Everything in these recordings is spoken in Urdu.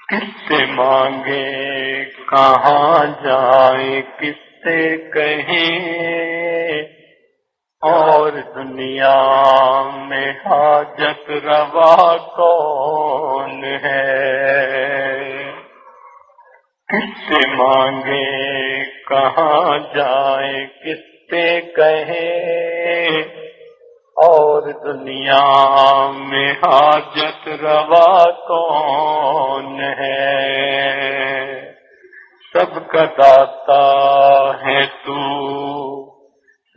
کس سے مانگے کہاں جائے، کس سے کہیں، اور دنیا میں حاجت روا کون ہے؟ کس سے مانگے کہاں جائے، کس سے کہیں، اور دنیا میں حاجت روا کون ہے؟ سب کا داتا ہے تو،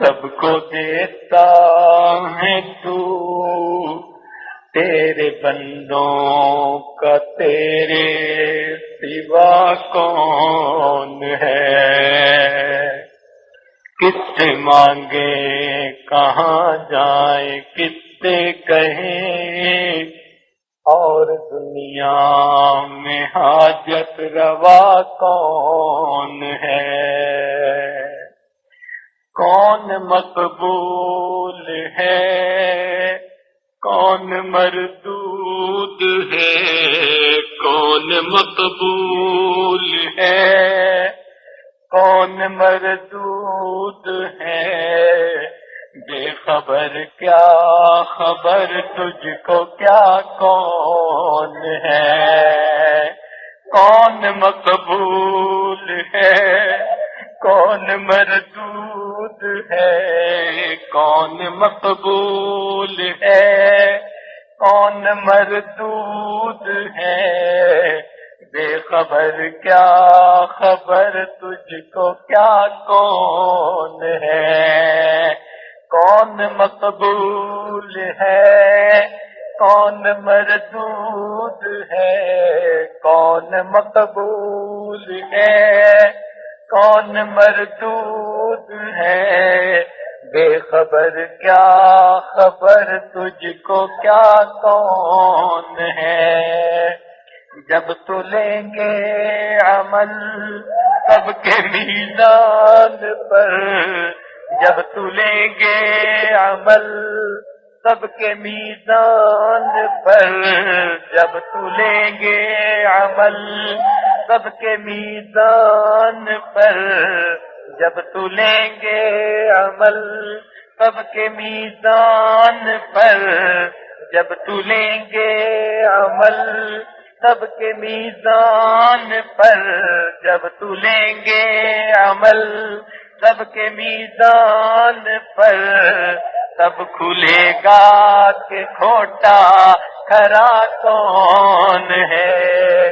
سب کو دیتا ہے تو، تیرے بندوں کا تیرے سوا کون ہے؟ کس سے مانگے کہاں جائے، کس سے کہیں، اور دنیا میں حاجت روا کون ہے؟ کون مقبول ہے، کون مردود ہے، کون مقبول ہے، کون مردود ہے، بے خبر کیا خبر تجھ کو کیا کون ہے؟ کون مقبول ہے، کون مردود ہے، کون مقبول ہے، کون مردود ہے، بے خبر کیا خبر تجھ کو کیا کون ہے؟ کون مقبول ہے، کون مردود ہے، کون مقبول ہے، کون مردود ہے، بے خبر کیا خبر تجھ کو کیا کون ہے؟ جب تو لیں گے عمل سب کے میزان پر، جب تو لیں گے عمل سب کے میزان پر، جب تو لیں گے عمل سب کے میزان پر، جب تو لیں گے عمل سب کے میزان پر، جب تو لیں گے عمل سب کے میزان پر، جب تو لیں گے عمل سب کے میزان پر، تب کھلے گا کہ کھوٹا کھرا کون ہے؟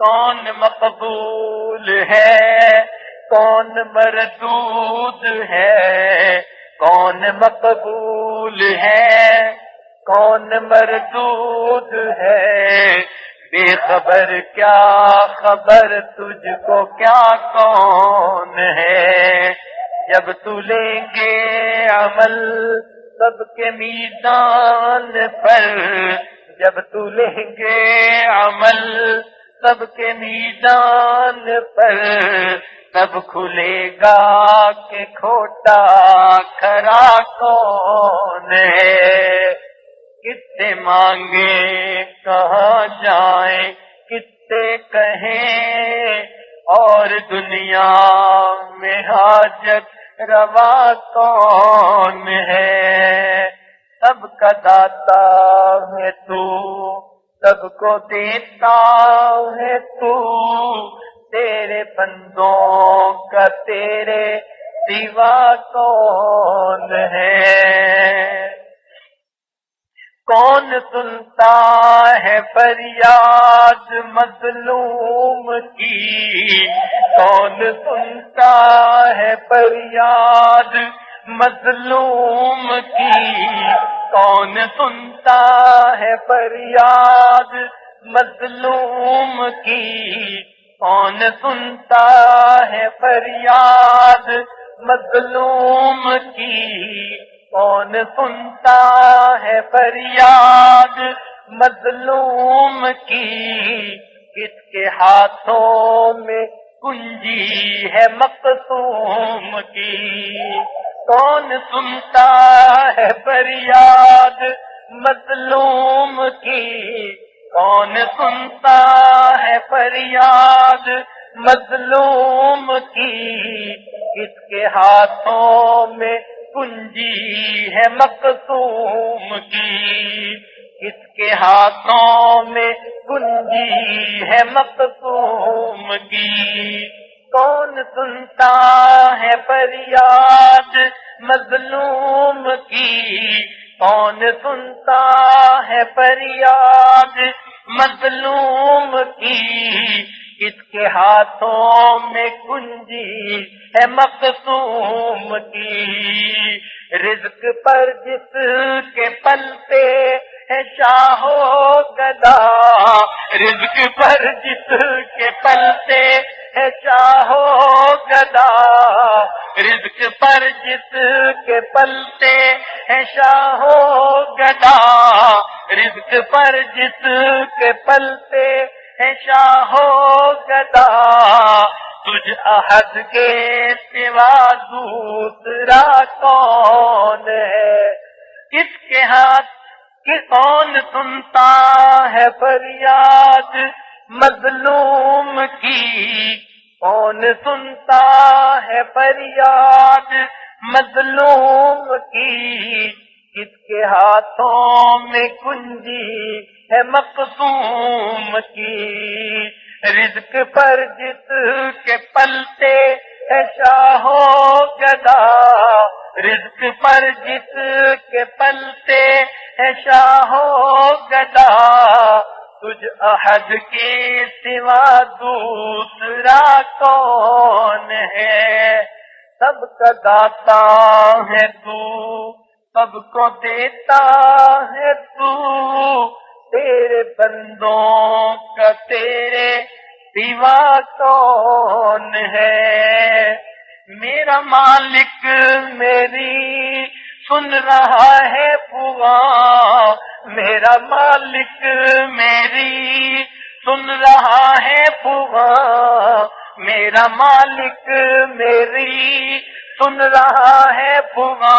کون مقبول ہے، کون مردود ہے، کون مقبول ہے، کون مردود ہے، بے خبر کیا خبر تجھ کو کیا کون ہے؟ جب تو لیں گے عمل سب کے میدان پر، جب تو لیں گے عمل سب کے میدان پر، تب کھلے گا کہ کھوٹا کھرا کون ہے؟ کس سے مانگے کہاں جائیں، کس سے کہیں، اور دنیا میں حاجت روا کون ہے؟ سب کا داتا ہے تو، سب کو دیتا ہے تو، تیرے بندوں کا تیرے سوا کون ہے؟ کون سنتا ہے فریاد مظلوم کی، کون سنتا ہے فریاد مظلوم کی، کون سنتا ہے فریاد مظلوم کی، کون سنتا ہے فریاد مظلوم کی، کون سنتا ہے فریاد مظلوم کی، کس کے ہاتھوں میں کنجی ہے مقصوم کی، کون سنتا ہے فریاد مظلوم کی، کون سنتا ہے فریاد مظلوم کی، کس کے ہاتھوں میں کنجی ہے مقصوم کی، کس کے ہاتھوں میں کنجی ہے مقصوم کی، کون سنتا ہے فریاد مظلوم کی، کون سنتا ہے فریاد مظلوم کی، کس کے ہاتھوں میں کنجی ہے مقصوم کی، رزق پر جس کے پلتے ہے شاہ و گدا، رزق پر جس کے پلتے ہے شاہ و گدا، رزق پر جس کے پلتے ہے شاہ و گدا، رزق پر جس کے پلتے ہے شاہ و گدا، تجھ احد کے سوا دوسرا کون ہے، کس کے ہاتھ کہ کون سنتا ہے فریاد مظلوم کی، کون سنتا ہے فریاد مظلوم کی، کس کے ہاتھوں میں کنجی ہے مقصوم کی، رزق پر جس کے پلتے ہے شاہ و گدا، رزق پر جس کے پلتے ہے شاہ و گدا، تجھ احد کے سوا دوسرا کون ہے، سب کا داتا ہے تو، سب کو دیتا ہے تو، تیرے بندوں کا تیرے سوا کون ہے، میرا مالک میری سن رہا ہے پوا، میرا مالک میری سن رہا ہے پوا، میرا مالک میری سن رہا ہے پوا،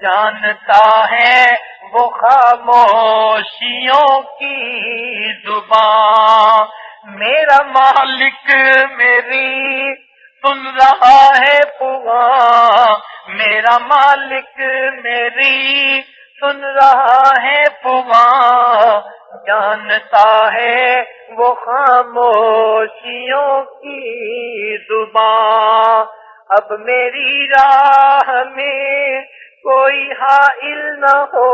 جانتا ہے وہ خاموشیوں کی زبان، میرا مالک میری سن رہا ہے پوا، میرا مالک میری سن رہا ہے پوا، جانتا ہے وہ خاموشیوں کی زبان، اب میری راہ میں کوئی حائل نہ ہو،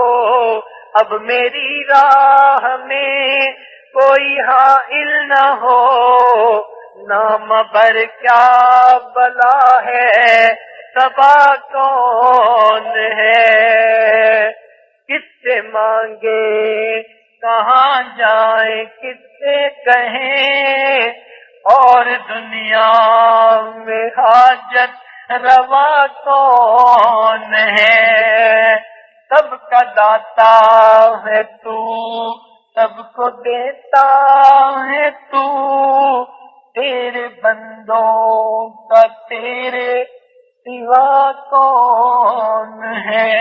اب میری راہ میں کوئی حائل نہ ہو، نام بر کیا بلا ہے صبا کون ہے، کس سے مانگے کہاں جائیں کس سے کہیں، اور دنیا میں حاجت روا کون ہے، سب کا داتا ہے تو، سب کو دیتا ہے تو، تیرے بندوں کا تیرے سوا کون ہے۔